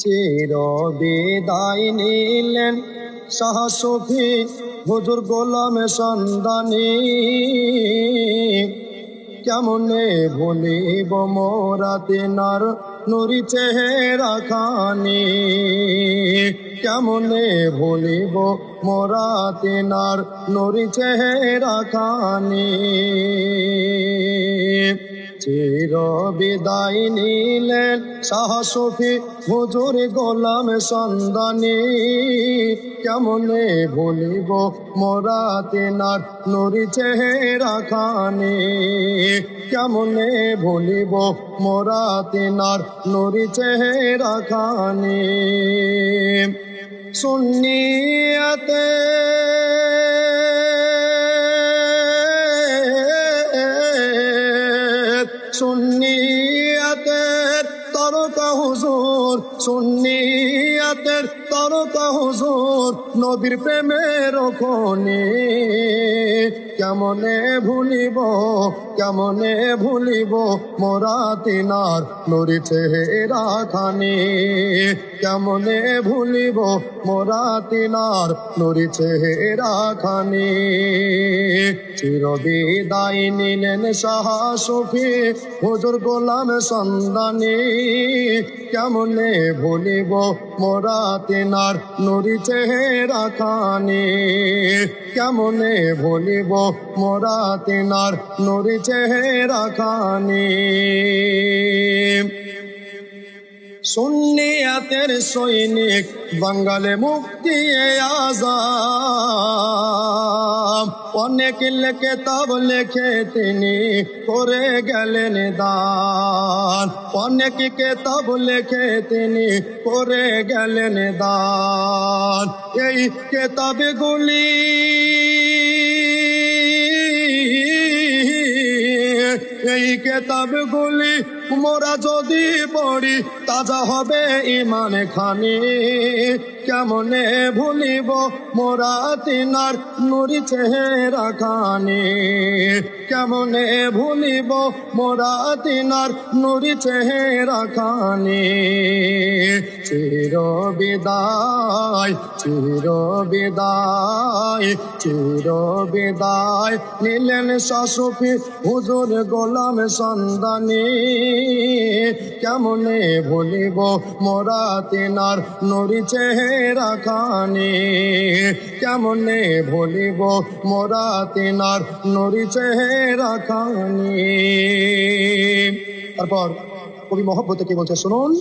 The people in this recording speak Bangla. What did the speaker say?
চির বিদায় নিলেন শাহ শফি হুজুর গোলাম সন্ধানী। কেমনে ভুলিব মোরা তিনার নুরি চেহারা খানি, কেমনে ভুলিব মোরা তিনার নুরি চেহারা খানি। চির বিদায় নিলেন শাহ শফি হুজুর গোলাম সন্ধানী। কেমনে ভুলিব মোরা তিনার নুরি চেহারা খানি, কেমনে ভুলিব মোরা তিনার নুরি চেহারা খানি। সুন্নিয়াতে সুন্নিয়াতের তরকা হুজুর, সুন্নিয়াতের তরকা হুজুর নবীর প্রেমের খনি। কেমনে ভুলিব, কেমনে ভুলিব মোরা তিনার নুরি চেহারা খানি, কেমনে ভুলিব মোরা তিনার নুরি চেহারা খানি। চির বিদায় নিলেন শাহ শফি হুজুর গোলাম সন্ধানী। কেমনে ভুলিব মোরা তিনার নুরি চেহারা খানি, কেমনে ভুলিব মোরা তিনার নুরি চেহারা খানি। সুন্নিয়াতের সৈনিক বাঙালে মুক্তি আযাম, অনেক কেতাব লেখে তিনি করে গেলেন দান, অনেক কেতাব লেখে তিনি করে গেলেন দান। এই কেতাবগুলি এই কেতাবগুলি মোরা যদি পড়ি তাজা হবে ইমান খানি। কেমনে ভুলিব মোরা তিনার নুরি চেহারা খানি, কেমনে ভুলিব মোরা তিনার নুরি চেহারা খানি। চির বিদায়, চির বিদায়, চির বিদায় নিলেন শাহ শফি হুজুর গোলাম সন্ধানী। কেমনে ভুলিব মোরা তিনার নুরি চেহারা খানি, কেমনে ভুলিব মোরা তিনার নুরি চেহারা খানি। তারপর কবি মহব্বতে কি বলছে শুনুন।